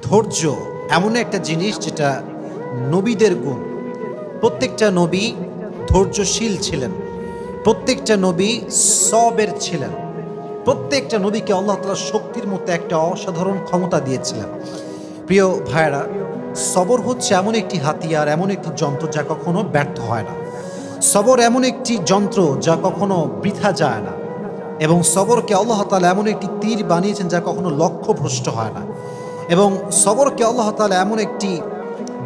ধৈর্য এমন একটা জিনিস যেটা নবীদের গুণ। প্রত্যেকটা নবী ধৈর্যশীল ছিলেন, প্রত্যেকটা নবী সবের ছিলেন, প্রত্যেকটা নবীকে আল্লাহ তাআলা শক্তির মতো একটা অসাধারণ ক্ষমতা দিয়েছিলেন। প্রিয় ভাইয়েরা, সবর হচ্ছে এমন একটি হাতিয়ার, এমন একটি যন্ত্র যা কখনো ব্যর্থ হয় না। সবর এমন একটি যন্ত্র যা কখনো বৃথা যায় না, এবং সবরকে আল্লাহ তাআলা এমন একটি তীর বানিয়েছেন যা কখনো লক্ষ্যভ্রষ্ট হয় না, এবং সবরকে আল্লাহ তাআলা এমন একটি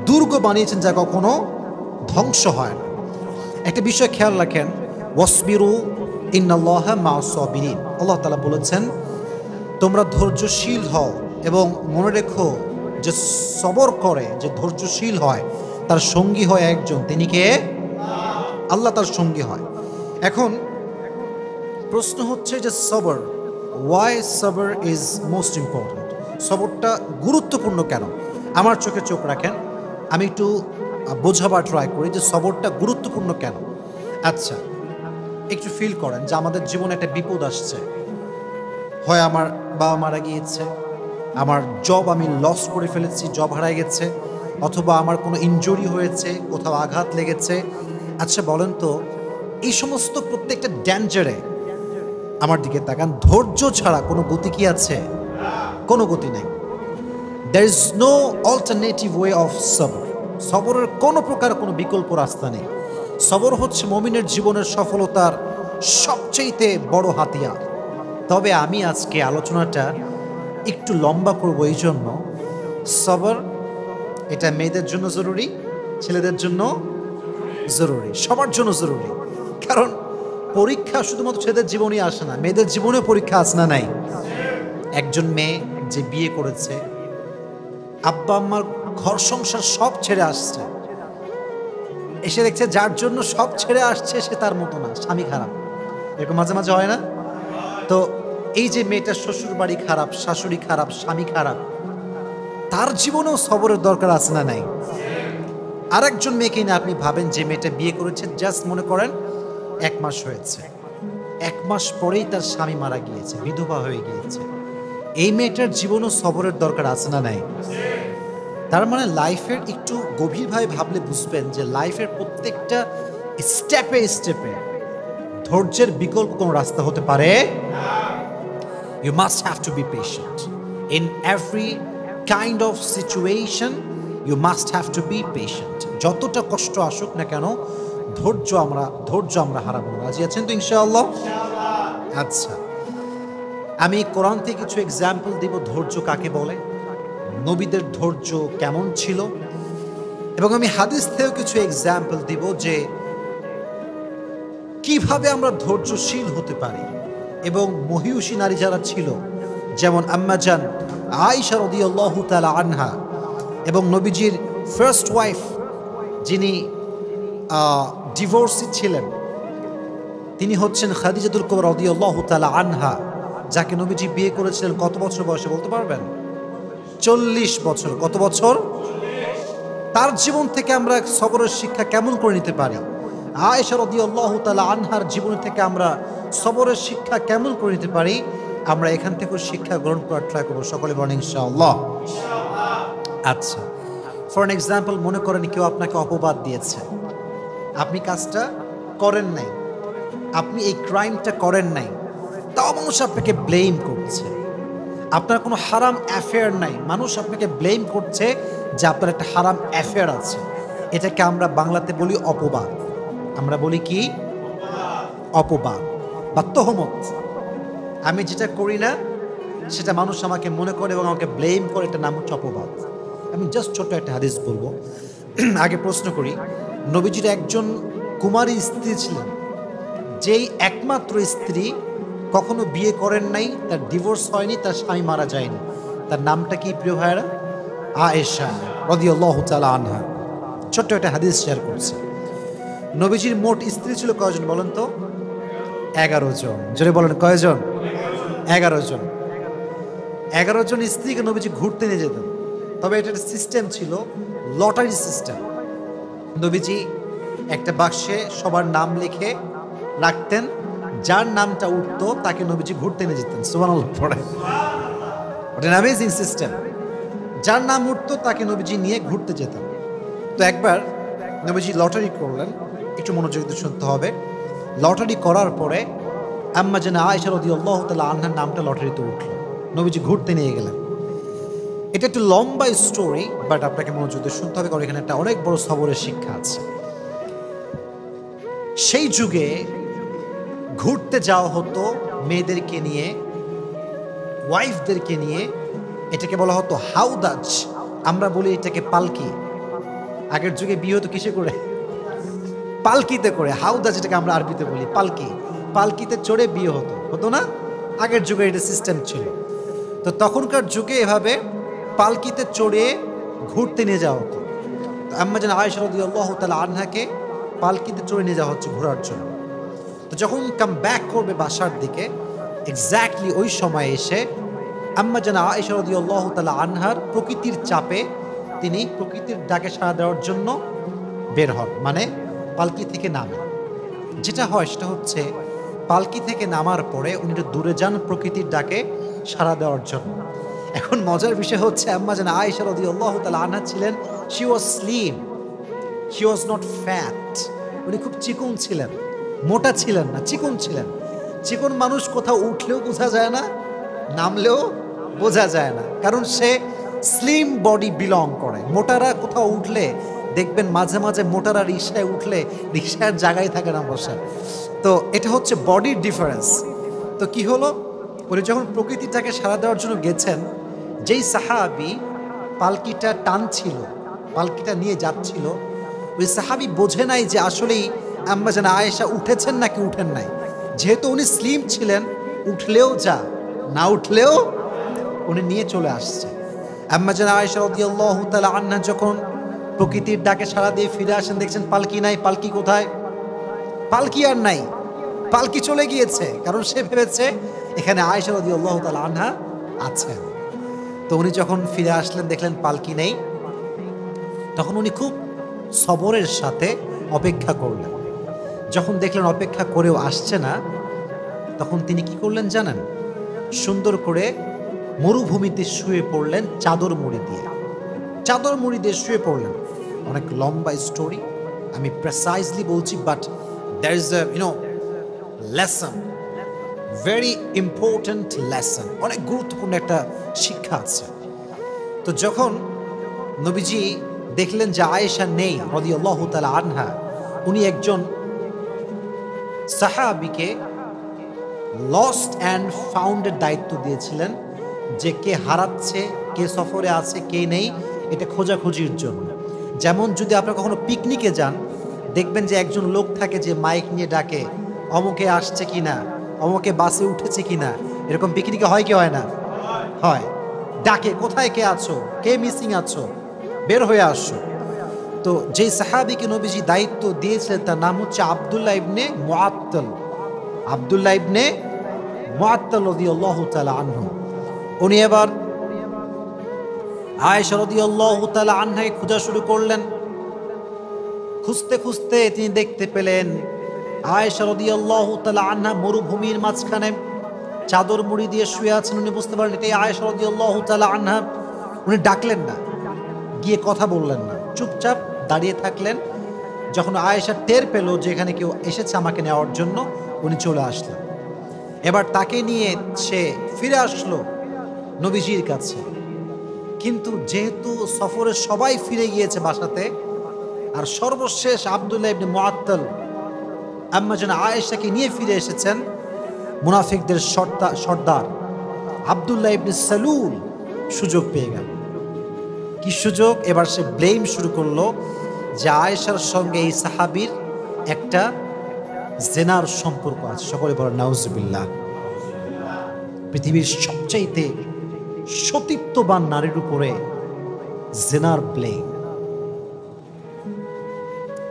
দুর্গ বানিয়েছেন যা কখনো ধ্বংস হয় না। একটা বিষয় খেয়াল রাখেন, ওয়াসবিরু ইন্নাল্লাহা মা'আস সাবিরিন। আল্লাহ তাআলা বলেছেন তোমরা ধৈর্যশীল হও, এবং মনে রেখো যে সবর করে, যে ধৈর্যশীল হয়, তার সঙ্গী হয় একজন, তিনি কে? আল্লাহ তার সঙ্গী হয়। এখন প্রশ্ন হচ্ছে যে সবর, ওয়াই সবর ইজ মোস্ট ইম্পর্ট্যান্ট? সবরটা গুরুত্বপূর্ণ কেন? আমার চোখে চোখ রাখেন, আমি একটু বোঝাবার ট্রাই করি যে সবরটা গুরুত্বপূর্ণ কেন। আচ্ছা, একটু ফিল করেন যে আমাদের জীবনে একটা বিপদ আসছে। হয় আমার বাবা মারা গিয়েছে, আমার জব আমি লস করে ফেলেছি, জব হারায় গেছে, অথবা আমার কোনো ইনজুরি হয়েছে, কোথাও আঘাত লেগেছে। আচ্ছা বলেন তো, এই সমস্ত প্রত্যেকটা ড্যাঞ্জারে আমার দিকে তাকান, ধৈর্য ছাড়া কোনো গতি কি আছে? কোনো গতি নেই। There is no alternative way of সবর। সবরের কোনো প্রকার কোনো বিকল্প রাস্তা নেই। সবর হচ্ছে মুমিনের জীবনের সফলতার সবচেয়ে বড় হাতিয়ার। তবে আমি আজকে আলোচনাটা একটু লম্বা করবো, এই জন্য সবর এটা মেয়েদের জন্য জরুরি, ছেলেদের জন্য জরুরি, সবার জন্য জরুরি। কারণ পরীক্ষা শুধুমাত্র ছেলেদের জীবনই আসে না, মেয়েদের জীবনেও পরীক্ষা আসে না নাই? একজন মেয়ে যে বিয়ে করেছে, আব্বা আম্মার ঘর সংসার সব ছেড়ে আসছে, এসে দেখছে যার জন্য সব ছেড়ে আসছে সে তার মতো না, স্বামী খারাপ। এরকম মাঝে মাঝে হয় না? তো এই যে মেয়েটার শ্বশুর বাড়ি খারাপ, শাশুড়ি খারাপ, স্বামী খারাপ, তার জীবনেও সবরের দরকার আছে না নাই? আর একজন মেয়েকে না আপনি ভাবেন, যে মেয়েটা বিয়ে করেছে, জাস্ট মনে করেন 1 মাস হয়েছে, 1 মাস পরেই তার স্বামী মারা গিয়েছে, বিধবা হয়ে গিয়েছে। এই মেয়েটার জীবনেও সবরের দরকার আছে না নাই? তার মানে লাইফের একটু গভীরভাবে ভাবলে বুঝবেন যে লাইফের প্রত্যেকটা স্টেপে স্টেপে ধৈর্যের বিকল্প কোনো রাস্তা হতে পারে। You must have to be patient. In every kind of situation, you must have to be patient. যতটা কষ্ট আসুক না কেন, ধৈর্য আমরা হারাবো না। রাজি আছেন তো ইনশাআল্লাহ? আচ্ছা, আমি কোরআন থেকে কিছু এক্সাম্পল দিব ধৈর্য কাকে বলে, নবীদের ধৈর্য কেমন ছিল, এবং আমি হাদিস থেকেও কিছু এক্সাম্পল দিব যে কিভাবে আমরা ধৈর্যশীল হতে পারি। এবং মহিয়সী নারী যারা ছিল, যেমন আম্মা জান আয়েশা রাদিয়াল্লাহু তাআলা আনহা, এবং নবীজির ফার্স্ট ওয়াইফ যিনি ডিভোর্সি ছিলেন, তিনি হচ্ছেন খাদিজাতুল কুবরা রাদিয়াল্লাহু তাআলা আনহা, যাকে নবীজি বিয়ে করেছিলেন কত বছর বয়সে বলতে পারবেন? 40 বছর। কত বছর? তার জীবন থেকে আমরা সবরের শিক্ষা কেমন করে নিতে পারি? আয়েশা রাদিয়াল্লাহু তাআলা আনহার জীবন থেকে আমরা সবরের শিক্ষা কেমন করে নিতে পারি? আমরা এখান থেকে শিক্ষা গ্রহণ করার ট্রাই করবো। সকলে বলেন ইনশাআল্লাহ। আচ্ছা, ফর এন এক্সাম্পল, মনে করেন কেউ আপনাকে অপবাদ দিয়েছে, আপনি কাজটা করেন নাই, আপনি এই ক্রাইমটা করেন নাই, তাও মানুষ আপনাকে ব্লেম করছে। আপনার কোনো হারাম অ্যাফেয়ার নাই, মানুষ আপনাকে ব্লেম করছে যে আপনার একটা হারাম অ্যাফেয়ার আছে। এটাকে আমরা বাংলাতে বলি অপবাদ। আমরা বলি কি? অপবাদ বা তহমত। আমি যেটা করি না সেটা মানুষ আমাকে মনে করে এবং আমাকে ব্লেম করে, এটা নাম হচ্ছে অপবাদ। আমি জাস্ট ছোট্ট একটা হাদিস বলবো। আগে প্রশ্ন করি, নবীজির একজন কুমারী স্ত্রী ছিলেন, যেই একমাত্র স্ত্রী কখনো বিয়ে করেন নাই, তার ডিভোর্স হয়নি, তার স্বামী মারা যায়নি। তার নামটা কি প্রিয় ভাইয়েরা? আয়েশা রাদিয়াল্লাহু তাআলা আনহা। ছোট্ট একটা হাদিস শেয়ার করছে। নবীজির মোট স্ত্রী ছিল কয়জন বলেন তো? 11 জন। জোরে বলেন কয়জন? 11 জন। 11 জন স্ত্রীকে নবীজি ঘুরতে নিয়ে যেতেন। তবে এটা একটা সিস্টেম ছিল, লটারি সিস্টেম। নবীজি একটা বাক্সে সবার নাম লিখে রাখতেন, যার নামটা উঠতো তাকে নবীজি ঘুরতে নিয়ে যেতেন। সুবহানাল্লাহ পড়ে। ওটা অ্যামেজিং সিস্টেম। যার নাম উঠতো তাকে নবীজি নিয়ে ঘুরতে যেতেন। তো একবার নবীজি লটারি করলেন, একটু মনোযোগ দিয়ে শুনতে হবে। লটারি করার পরে আম্মা জানা আয়েশা রাদিয়াল্লাহু তাআলা আনহার নামটা লটারিতে উঠল, নবীজি ঘুরতে নিয়ে গেলেন। এটা একটু লম্বা স্টোরি, বাট আপনাকে মনোযোগ দিয়ে শুনতে হবে, কারণ এখানে একটা অনেক বড় সবরের শিক্ষা আছে। সেই যুগে ঘুরতে যাওয়া হতো মেয়েদেরকে নিয়ে, ওয়াইফদেরকে নিয়ে। এটাকে বলা হতো হাউদাজ, আমরা বলি এটাকে পালকি। আগের যুগে বিয়ে হতো কিসে করে? পালকিতে করে। হাউদাজ এটাকে আমরা আরবিতে বলি পালকি। পালকিতে চড়ে বিয়ে হতো, হতো না? আগের যুগে এটা সিস্টেম ছিল। তো তখনকার যুগে এভাবে পালকিতে চড়ে ঘুরতে নিয়ে যাওয়া হতো। আম্মা জান আয়েশা রাদিয়াল্লাহু তাআলা আনহাকে পালকিতে চড়ে নিয়ে যাওয়া হচ্ছে ঘোরার জন্য। তো যখন কাম ব্যাক করবে বাসার দিকে, এক্স্যাক্টলি ওই সময় এসে আম্মা জান আয়েশা রাদিয়াল্লাহু তাআলা আনহার প্রকৃতির চাপে তিনি প্রকৃতির ডাকে সাড়া দেওয়ার জন্য বের হন, মানে পালকি থেকে নামেন। যেটা হয় সেটা হচ্ছে পালকি থেকে নামার পরে উনি একটু দূরে যান প্রকৃতির ডাকে সাড়া দেওয়ার জন্য। এখন মজার বিষয় হচ্ছে আম্মা জান আয়েশা রাদিয়াল্লাহু তাআলা আনহা ছিলেন, she was slim, she was not fat. উনি খুব চিকন ছিলেন, মোটা ছিলেন না, চিকন ছিলেন। চিকন মানুষ কোথাও উঠলেও বোঝা যায় না, নামলেও বোঝা যায় না, কারণ সে স্লিম বডি বিলং করে। মোটারা কোথাও উঠলে দেখবেন মাঝে মাঝে মোটারা রিক্সায় উঠলে রিক্সার জায়গায় থাকে না বসে। তো এটা হচ্ছে বডির ডিফারেন্স। তো কি হলো, উনি যখন প্রকৃতিটাকে সাড়া দেওয়ার জন্য গেছেন, যেই সাহাবি পালকিটা টানছিল, পালকিটা নিয়ে যাচ্ছিল, ওই সাহাবি বোঝে নাই যে আসলেই আম্মা জান আয়েশা উঠেছেন নাকি উঠেন নাই। যেহেতু উনি স্লিম ছিলেন, উঠলেও যা, না উঠলেও উনি নিয়ে চলে আসছে। আম্মা জান আয়েশা রাদিয়াল্লাহু তাআলা আনহা যখন প্রকৃতির ডাকে সাড়া দিয়ে ফিরে আসেন, দেখছেন পালকি নাই। পালকি কোথায়? পালকি আর নাই, পালকি চলে গিয়েছে, কারণ সে ভেবেছে এখানে আয়েশা রাদিয়াল্লাহু তাআলা আনহা আছেন। তো উনি যখন ফিরে আসলেন, দেখলেন পালকি নেই, তখন উনি খুব সবরের সাথে অপেক্ষা করলেন। যখন দেখলেন অপেক্ষা করেও আসছে না, তখন তিনি কি করলেন জানেন? সুন্দর করে মরুভূমিতে শুয়ে পড়লেন চাদর মুড়ি দিয়ে। চাদর মুড়ি দিয়ে শুয়ে পড়লেন। অনেক লম্বা স্টোরি, আমি প্রেসাইজলি বলছি, but there is a lesson, very important lesson, অনেক গুরুত্বপূর্ণ একটা শিক্ষা আছে। তো যখন নবীজি দেখলেন যে আয়েশা নেই রাদিয়াল্লাহু তাআলা আনহা, উনি একজন সাহাবীকে লস্ট অ্যান্ড ফাউন্ডের দায়িত্ব দিয়েছিলেন, যে কে হারাচ্ছে, কে সফরে আছে, কে নেই, এটা খোঁজাখুঁজির জন্য। যেমন যদি আপনারা কখনো পিকনিকে যান, দেখবেন যে একজন লোক থাকে যে মাইক নিয়ে ডাকে, অমুকে আসছে কিনা, অমুকে বাসে উঠেছে কিনা। এরকম পিকনিকে হয় কি হয় না? হয়। ডাকে, কোথায় কে আছো, কে মিসিং আছো, বের হয়ে আসো। তো যেই সাহাবীকে নবীজি দায়িত্ব দিয়েছিলেন তার নাম হচ্ছে আব্দুল্লাহ ইবনে মুআত্তাল। আব্দুল্লাহ ইবনে মুআত্তাল রাদিয়াল্লাহু তাআলা আনহু। উনি এবার আয়েশা রাদিয়াল্লাহু তাআলা আনহাকে খোঁজা শুরু করলেন। খুঁজতে খুঁজতে তিনি দেখতে পেলেন আয়েশা রাদিয়াল্লাহু তাআলা আনহা মরুভূমির মাঝখানে চাদর মুড়ি দিয়ে শুয়ে আছেন। উনি বুঝতে পারলেন এটাই আয়েশা রাদিয়াল্লাহু তাআলা আনহা। উনি ডাকলেন না, গিয়ে কথা বললেন না, চুপচাপ দাঁড়িয়ে থাকলেন। যখন আয়েশা টের পেল যে এখানে কেউ এসেছে আমাকে নেওয়ার জন্য, উনি চলে আসলেন। এবার তাকে নিয়ে সে ফিরে আসলো নবীজির কাছে। কিন্তু যেহেতু সফরে সবাই ফিরে গিয়েছে বাসাতে, আর সর্বশেষ আব্দুল্লাহ ইবনে মুআত্তাল আম্মা জান আয়েশাকে নিয়ে ফিরে এসেছেন, মুনাফিকদের সর্দার আব্দুল্লাহ ইবনে সালুল সুযোগ পেয়ে গেল। কি সুযোগ? এবার সে ব্লেম শুরু করলো যে আয়েশার সঙ্গে এই সাহাবীর একটা জেনার সম্পর্ক আছে। সকলে বলেন নাউজুবিল্লাহ। পৃথিবীর সবচাইতে সতীত্ববান নারীর উপরে জেনার ব্লেম,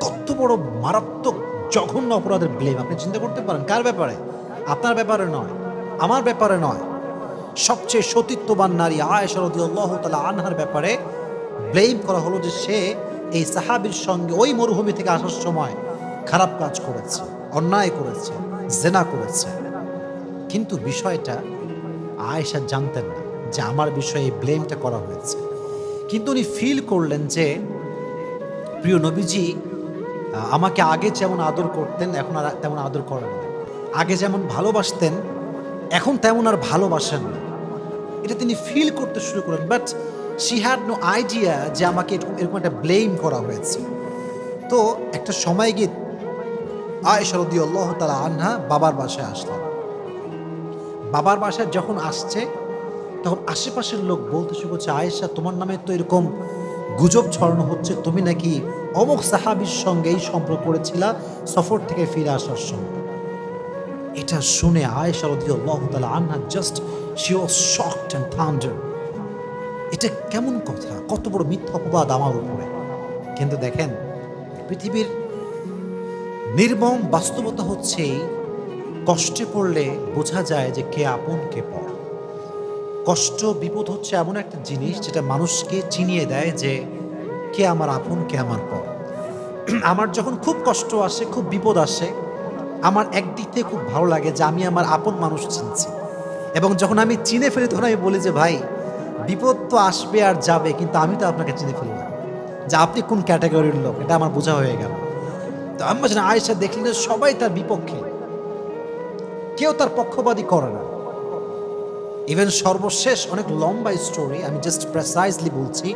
কত বড় মারাত্মক জঘন্য অপরাধের ব্লেম আপনি চিন্তা করতে পারেন? কার ব্যাপারে? আপনার ব্যাপারে নয়, আমার ব্যাপারে নয়, সবচেয়ে সতীত্ববান নারী আয়েশা রাদিয়াল্লাহু তাআলা আনহার ব্যাপারে ব্লেম করা হলো যে সে এই সাহাবীর সঙ্গে ওই মরুভূমি থেকে আসার সময় খারাপ কাজ করেছে, অন্যায় করেছে, জেনা করেছে। কিন্তু বিষয়টা আয়েশা জানতেন না যে আমার বিষয়ে এই ব্লেমটা করা হয়েছে। কিন্তু উনি ফিল করলেন যে প্রিয় নবীজি আমাকে আগে যেমন আদর করতেন এখন আর তেমন আদর করেন না, আগে যেমন ভালোবাসতেন এখন তেমন আর ভালোবাসেন না। এটা তিনি ফিল করতে শুরু করেন, but she had no idea যে আমাকে এরকম একটা ব্লেম করা হয়েছে। তো একটা সময় গিয়ে আয়েশা রাদিয়াল্লাহু তাআলা আনহা বাবার বাসায় আসলেন। বাবার বাসায় যখন আসছে তখন আশেপাশের লোক বলতে শুরু করছে, আয়েশা তোমার নামে তো এরকম গুজব ছড়ানো হচ্ছে, তুমি নাকি অমুক সাহাবীর সঙ্গে এই সম্পর্ক করেছিলা সফর থেকে ফিরে আসার সময়। এটা শুনে আয়েশা রাদিয়াল্লাহু তাআলা আনহা just she was shocked and thunder. এটা কেমন কথা, কত বড় মিথ্যা অপবাদ আমার উপরে। কিন্তু দেখেন, পৃথিবীর নির্মম বাস্তবতা হচ্ছে কষ্টে পড়লে বোঝা যায় যে কে আপন কে পর। কষ্ট বিপদ হচ্ছে এমন একটা জিনিস যেটা মানুষকে চিনিয়ে দেয় যে কে আমার আপন কে আমার পর। আমার যখন খুব কষ্ট আসে, খুব বিপদ আসে, আমার একদিক থেকে খুব ভালো লাগে যে আমি আমার আপন মানুষ চিনছি। এবং যখন আমি চিনে ফেলি তখন আমি বলি যে ভাই বিপদ তো আসবে আর যাবে, কিন্তু আমি তো আপনাকে চিনে ফেললাম যে আপনি কোন ক্যাটাগরির লোক, এটা আমার বোঝা হয়ে গেল। তো আম্মা জান আয়েশা দেখলেন সবাই তার বিপক্ষে, কেউ তার পক্ষপাতী করে না। ইভেন সর্বশেষ, অনেক লম্বা স্টোরি, আমি জাস্ট প্রেসাইজলি বলছি,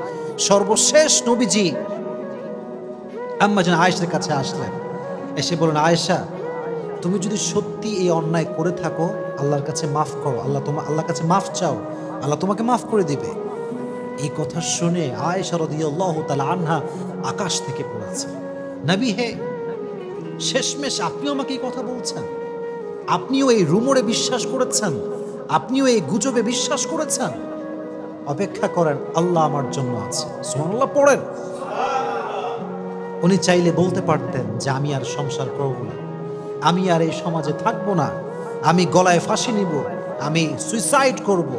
সর্বশেষ নবীজি আম্মা জান আয়েশার কাছে আসলেন, এসে বলেন, আয়েশা তুমি যদি সত্যি এই অন্যায় করে থাকো আল্লাহর কাছে মাফ করো, আল্লাহর কাছে মাফ চাও, আল্লাহ তোমাকে মাফ করে দিবে। এই কথা শুনে আয়েশা রাদিয়াল্লাহু তাআলা আনহা আকাশ থেকে পড়েছে, নবী হে, শেষমেশ আপনিও আমাকে এই কথা বলছেন, আপনিও এই রুমরে বিশ্বাস করেছেন, আপনিও এই গুজবে বিশ্বাস করেছেন? অপেক্ষা করেন, আল্লাহ আমার জন্য আছে। সুবহানাল্লাহ পড়েন। উনি চাইলে বলতে পারতেন যে আমি আর সংসার করব না, আমি আর এই সমাজে থাকবো না, আমি গলায় ফাঁসি নিব, আমি সুইসাইড করব,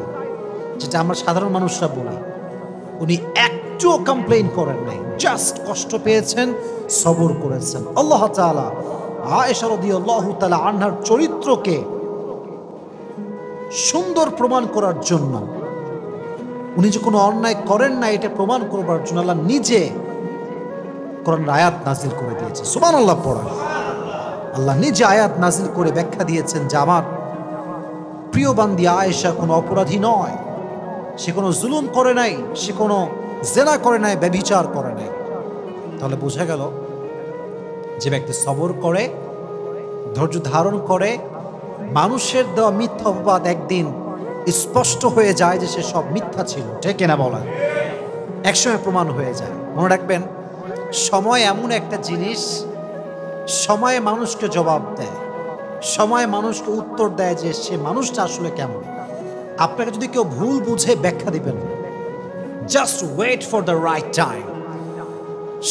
যেটা আমরা সাধারণ মানুষরা বলি। উনি একটুও কমপ্লেইন করেন নাই, জাস্ট কষ্ট পেয়েছেন, সবর করেছেন। আল্লাহ তাআলা আয়েশা রাদিয়াল্লাহু তাআলা আনহার চরিত্রকে সুন্দর প্রমাণ করার জন্য, উনি যে কোনো অন্যায় করেন না এটা প্রমাণ করবার জন্য আল্লাহ নিজে কোরআন আয়াত নাজিল করে দিয়েছে। সুবহানাল্লাহ পড়েন। আল্লাহ নিজে আয়াত নাজিল করে ব্যাখ্যা দিয়েছেন যে আমার প্রিয় বান্দি আয়েশা কোনো অপরাধী নয়, সে কোনো জুলুম করে নাই, সে কোনো জেনা করে নাই, ব্যভিচার করে নাই। তাহলে বোঝা গেল যে ব্যক্তি সবর করে, ধৈর্য ধারণ করে, মানুষের দেওয়া মিথ্যা অপবাদ একদিন স্পষ্ট হয়ে যায় যে সে সব মিথ্যা ছিল, ঠিক কিনা বলেন? একসময় প্রমাণ হয়ে যায়। মনে রাখবেন, সময় এমন একটা জিনিস, সময়ে মানুষকে জবাব দেয়, সময় মানুষকে উত্তর দেয় যে সে মানুষটা আসলে কেমন। আপনাকে যদি কেউ ভুল বুঝে ব্যাখ্যা দিবেন, just wait for the right time.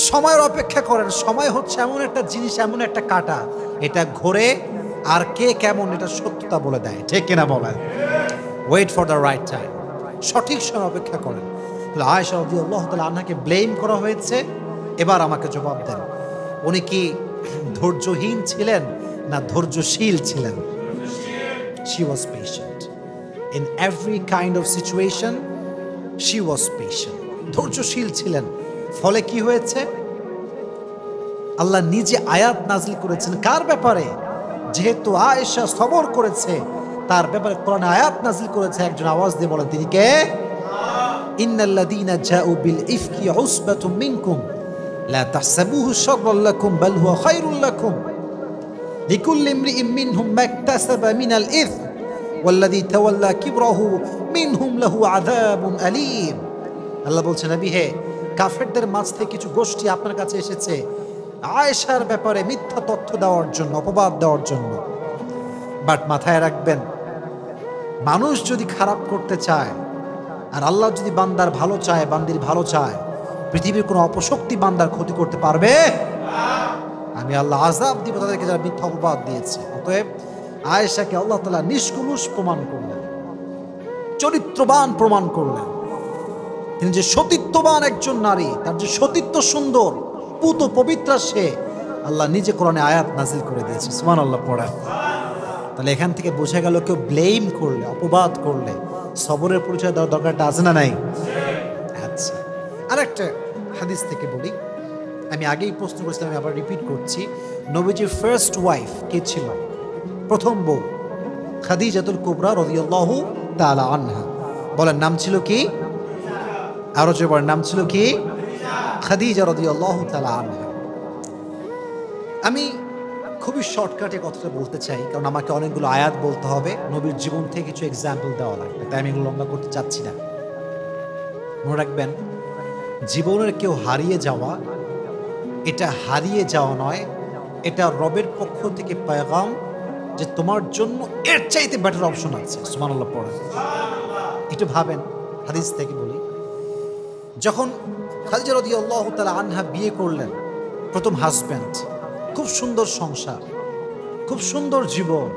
সময়ের অপেক্ষা করেন। সময় হচ্ছে এমন একটা জিনিস, এমন একটা কাঁটা, এটা ঘোরে আর কে কেমন এটা সত্যতা বলে দেয়, ঠিক কিনা বলেন? Wait for the right time, সঠিক সময় অপেক্ষা করেন। তাহলে আয়েশা রাদিয়াল্লাহু তাআলা আনহাকে ব্লেম করা হয়েছে, এবার আমাকে জবাব দেন, উনি কি ধৈর্যহীন ছিলেন না ধৈর্যশীল ছিলেন? She was patient in every kind of situation. She was patient, ধৈর্যশীল ছিলেন। ফলে কি হয়েছে? আল্লাহ নিজে আয়াত নাজিল করেছেন কার ব্যাপারে? যেহেতু আয়েশা সবর করেছে তার ব্যাপারে কোরআনে আয়াত নাজিল করেছে। একজন আওয়াজ দিয়ে বলেন, তিনি কে? ইন্নাল্লাযীনা জাউ বিল ইফকি উসবাতুম মিনকুম লা তাহসাবুহু শাররাল লাকুম বাল হুয়া খায়রুল লাকুম লিকুল্লি ইমরিইম মিনহুম মাকতাসাবা মিনাল ইথম ওয়াল্লাযী তাওয়াল্লা কিবরাহু মিনহুম লাহু আযাবুন আলীম। আল্লাহ বলছেন, নবী হে, কাফেরদের মাঝ থেকে কিছু গোষ্ঠী আপনার কাছে এসেছে আয়েশার ব্যাপারে মিথ্যা তথ্য দেওয়ার জন্য, অপবাদ দেওয়ার জন্য। বাট মাথায় রাখবেন, মানুষ যদি খারাপ করতে চায় আর আল্লাহ যদি বান্দার ভালো চায়, বান্দির ভালো চায়, পৃথিবীর কোনো অপশক্তি বান্দার ক্ষতি করতে পারবে? আমি আল্লাহ আযাব দিব তাদেরকে যারা মিথ্যা অপবাদ দিয়েছে। অতএব আয়েশাকে আল্লাহ তাআলা নিষ্কলুষ প্রমাণ করলেন, চরিত্রবান প্রমাণ করলেন। তিনি যে সতীত্ববান একজন নারী, তার যে সতীত্ব সুন্দর, পুত পবিত্রা সে, আল্লাহ নিজে কোরআনে আয়াত নাজিল করে দিয়েছে। সুবহানাল্লাহ পড়া। তাহলে এখান থেকে বোঝা গেল কেউ ব্লেম করলে, অপবাদ করলে সবরের পরিচয় দেওয়ার দরকারটা আছে না নাই? আচ্ছা, আরেকটা হাদিস থেকে বলি, আমি আগেই প্রশ্ন করেছিলাম, আমি আবার রিপিট করছি। নবীজির ফার্স্ট ওয়াইফ কে ছিল? প্রথম বউ খাদিজাতুল কুবরা রাদিয়াল্লাহু তাআলা আনহা। বলেন নাম ছিল কি? আরো জোরে বলেন, নাম ছিল কি? খাদিজা রাদিয়াল্লাহু তাআলা আনহা। আমি খুবই শর্টকাটে কথাটা বলতে চাই, কারণ আমাকে অনেকগুলো আয়াত বলতে হবে, নবীর জীবন থেকে কিছু এক্সাম্পল দেওয়া লাগবে, তাই আমি এগুলো লম্বা করতে চাচ্ছি না। মনে রাখবেন, জীবনের কেউ হারিয়ে যাওয়া, এটা হারিয়ে যাওয়া নয়, এটা রবের পক্ষ থেকে পেগাম যে তোমার জন্য এর চাইতে বেটার অপশন আছে। সুবহানাল্লাহ পড়েন, একটু ভাবেন। হাদিস থেকে বলি, যখন খাদিজা রাদিয়াল্লাহু তাআলা আনহা বিয়ে করলেন, প্রথম হাজব্যান্ড, খুব সুন্দর সংসার, খুব সুন্দর জীবন।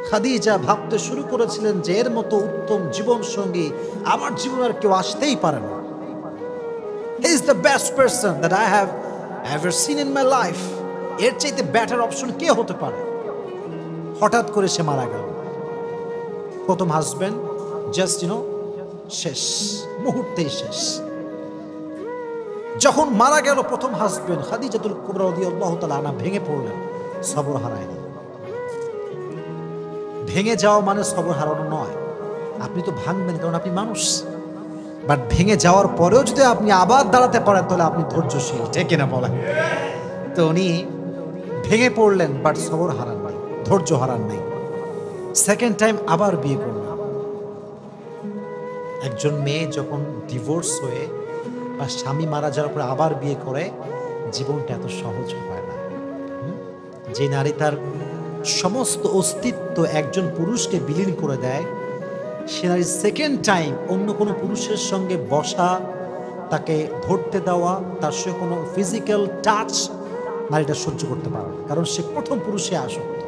খাদিজা ভাবতে শুরু করেছিলেন যে এর মতো উত্তম জীবন সঙ্গী আমার জীবন আর কেউ আসতেই পারে না। He is the best person that I have ever seen in my life. এর চাইতে বেটার অপশন কে হতে পারে? হঠাৎ করে সে মারা গেল। প্রথম হাজব্যান্ড জাস্ট শেষ, মুহূর্তেই শেষ। যখন মারা গেল প্রথম হাজবেন্ড, খাদিজাতুল কুবরা রাদিয়াল্লাহু তাআলা আনহা ভেঙে পড়লেন, সবর হারায়নি। ভেঙে যাওয়া মানে সবর হারানো নয়, আপনি তো ভাঙবেন কারণ আপনি মানুষ, বাট ভেঙে যাওয়ার পরেও যদি আপনি আবার দাঁড়াতে পারেন তাহলে আপনি ধৈর্যশীল, ঠিক কিনা বলেন? তো উনি ভেঙে পড়লেন, বাট সবর হারান নাই, ধৈর্য হারান নাই। সেকেন্ড টাইম আবার বিয়ে করলেন। একজন মেয়ে যখন ডিভোর্স হয়ে বা স্বামী মারা যাওয়ার পরে আবার বিয়ে করে, জীবনটা এত সহজ হয় না। যে নারী তার সমস্ত অস্তিত্ব একজন পুরুষকে বিলীন করে দেয়, সে নারী সেকেন্ড টাইম অন্য কোনো পুরুষের সঙ্গে বসা, তাকে ধরতে দেওয়া, তার সঙ্গে কোনো ফিজিক্যাল টাচ নারীটা সহ্য করতে পারে না, কারণ সে প্রথম পুরুষে আসক্ত।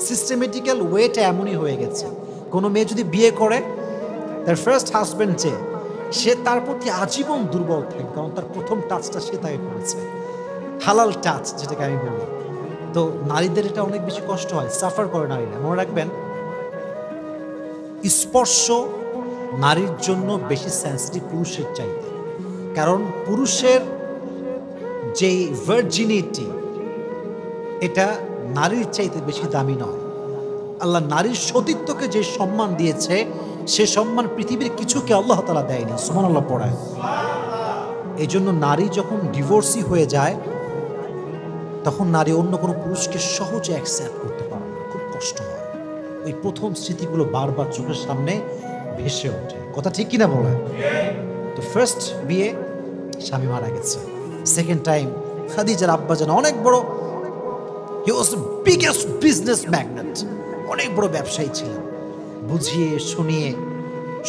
সিস্টেমেটিক্যাল ওয়েটা এমনই হয়ে গেছে। কোনো মেয়ে যদি বিয়ে করে, তার ফার্স্ট হাজব্যান্ড যে, সে তার প্রতি আজীবন দুর্বল থাকে, কারণ তার প্রথম টাচটা সে তাকে করেছে, হালাল টাচ যেটাকে আমি বলি। তো নারীদের এটা অনেক বেশি কষ্ট হয়, সাফার করে নারীরা। মনে রাখবেন, স্পর্শ নারীর জন্য বেশি সেন্সিটিভ পুরুষের চাইতে, কারণ পুরুষের যেই ভার্জিনিটি, এটা নারীর চাইতে বেশি দামি নয়। আল্লাহ নারীর সতীত্বকে যে সম্মান দিয়েছে, সে সম্মান পৃথিবীর কিছুকে আল্লাহ তাআলা দেয়নি। সুবহানাল্লাহ পড়ায়। এই জন্য নারী যখন ডিভোর্সি হয়ে যায়, তখন নারী অন্য কোনো পুরুষকে সহজে অ্যাকসেপ্ট করতে পারে না, খুব কষ্ট হয়। ওই প্রথম স্মৃতিগুলো বারবার চোখের সামনে ভেসে ওঠে। কথা ঠিক কিনা বলেন? তো ফার্স্ট বিয়ে, স্বামী মারা গেছে। সেকেন্ড টাইম খাদিজার আব্বাজান অনেক বড়, he was the biggest business magnate, অনেক বড় ব্যবসায়ী ছিলেন। বুঝিয়ে শুনিয়ে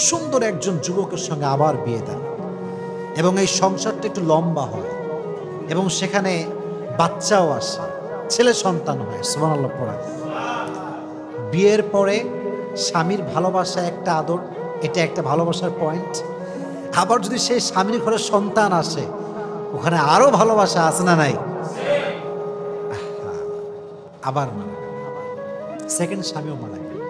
সুন্দর একজন যুবকের সঙ্গে আবার বিয়ে দেন, এবং এই সংসারটা একটু লম্বা হয়, এবং সেখানে বাচ্চাও আসে, ছেলে সন্তান হয়। সুবহানাল্লাহ পড়া। বিয়ের পরে স্বামীর ভালোবাসা একটা আদর, এটা একটা ভালোবাসার পয়েন্ট। আবার যদি সেই স্বামীর ঘরে সন্তান আসে, ওখানে আরো ভালোবাসা আছে না নাই? আবার মারা গেল, সেকেন্ড স্বামীও মারা গেল।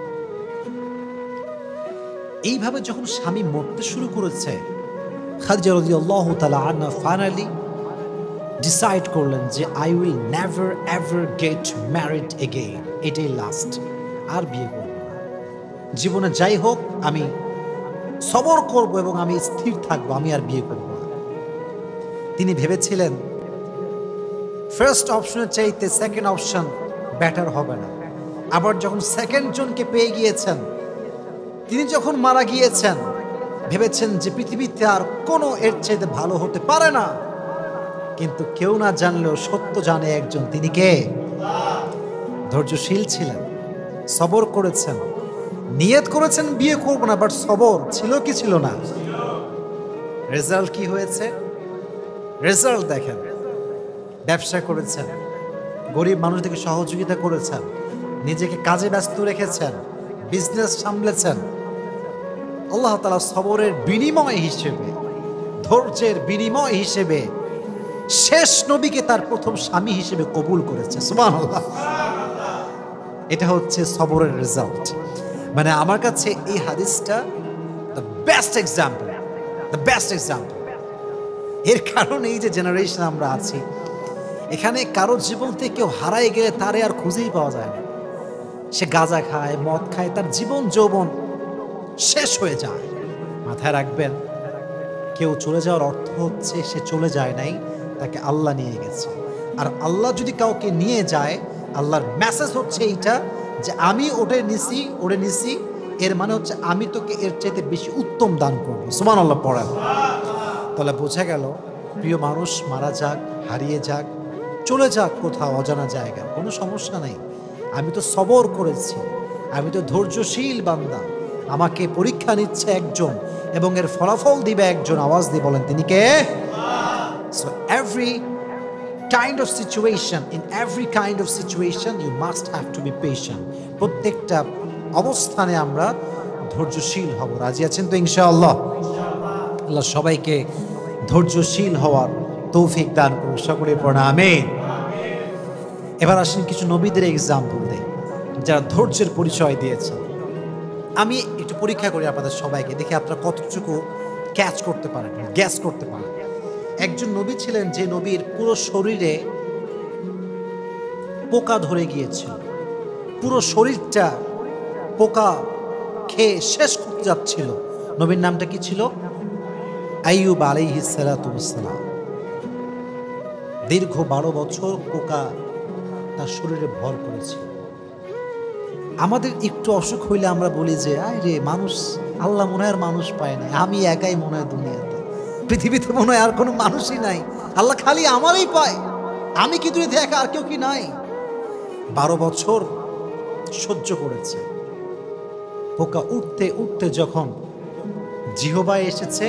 এইভাবে যখন স্বামী মরতে শুরু করেছে, খাদিজা রাদিয়াল্লাহু তাআলা আনহা ফাইনালি ডিসাইড করলেন যে I will never ever get married again, এটাই লাস্ট, আর বিয়ে করব না। জীবনে যাই হোক আমি সবর করব এবং আমি স্থির থাকবো, আমি আর বিয়ে করব না। তিনি ভেবেছিলেন ফার্স্ট অপশনের চাইতে সেকেন্ড অপশন বেটার হবে না। আবার যখন সেকেন্ড জনকে পেয়ে গিয়েছেন, তিনি যখন মারা গিয়েছেন, ভেবেছেন যে পৃথিবীতে আর কোনো এর চাইতে ভালো হতে পারে না। কিন্তু কেউ না জানলেও সত্য জানে একজন, তিনি কে? ধৈর্যশীল ছিলেন, সবর করেছেন, নিয়ত করেছেন বিয়ে করব না, বাট সবর ছিল কি ছিল না? রেজাল্ট কি হয়েছে? রেজাল্ট দেখেন, ব্যবসা করেছেন, গরিব মানুষদেরকে সহযোগিতা করেছেন, নিজেকে কাজে ব্যস্ত রেখেছেন, বিজনেস সামলেছেন। আল্লাহ তাআলা সবরের বিনিময় হিসেবে, ধৈর্যের বিনিময় হিসেবে শেষ নবীকে তার প্রথম স্বামী হিসেবে কবুল করেছে। সুবহানাল্লাহ। এটা হচ্ছে সবরের রেজাল্ট। মানে আমার কাছে এই হাদিসটা the best example, the best example. এর কারণ এই যে জেনারেশন আমরা আছি, এখানে কারোর জীবন থেকে কেউ হারাই গেলে তারে আর খুঁজেই পাওয়া যায় না। সে গাঁজা খায়, মদ খায়, তার জীবন যৌবন শেষ হয়ে যায়। মাথায় রাখবেন, কেউ চলে যাওয়ার অর্থ হচ্ছে সে চলে যায় নাই, তাকে আল্লাহ নিয়ে গেছে। আর আল্লাহ যদি কাউকে নিয়ে যায়, আল্লাহর মেসেজ হচ্ছে এইটা যে আমি ওরে নিছি, এর মানে হচ্ছে আমি তোকে এর চাইতে বেশি উত্তম দান করবো। সুবহানাল্লাহ পড়েন। তাহলে বোঝা গেল, প্রিয় মানুষ মারা যাক, হারিয়ে যাক, চলে যাক কোথাও অজানা জায়গা, কোনো সমস্যা নাই। আমি তো সবর করেছি, আমি তো ধৈর্যশীল বান্দা। আমাকে পরীক্ষা নিচ্ছে একজন এবং এর ফলাফল দিবে একজন। আওয়াজ দিয়ে বলেন তিনি কে? So every kind of situation, in every kind of situation you must have to be patient. প্রত্যেকটা অবস্থানে আমরা ধৈর্যশীল হব। রাজি আছেন তো ইনশাআল্লাহ? আল্লাহ সবাইকে ধৈর্যশীল হওয়ার তৌফিক দান করুন। সকলে পড়ুন আমিন। এবার আসেন কিছু নবীদের এক্সাম্পল দেই যারা ধৈর্যের পরিচয় দিয়েছে। আমি একটু পরীক্ষা করি আপনাদের সবাইকে, দেখি আপনারা কতটুকু ক্যাচ করতে পারেন, গ্যাস করতে পারেন। একজন নবী ছিলেন যে নবীর পুরো শরীরে পোকা ধরে গিয়েছিল, পুরো শরীরটা পোকা খেয়ে শেষ করতে যাচ্ছিল। নবীর নামটা কি ছিল? আইয়ুব আলাইহিস সালাতু ওয়াস সালাম। দীর্ঘ 12 বছর পোকা তার শরীরে ভর করেছিল। আমাদের একটু অসুখ হইলে আমরা বলি যে আয় রে মানুষ, আল্লাহ মনে হয় আর মানুষ পায় না, আমি একাই মনে হয় দুনিয়াতে, পৃথিবীতে মনে হয় আর কোনো মানুষই নাই, আল্লাহ খালি আমারই পায়, আমি কি দুনিয়াতে একা, আর কেউ কি নাই? 12 বছর সহ্য করেছে। পোকা উঠতে উঠতে যখন জিহবায় এসেছে,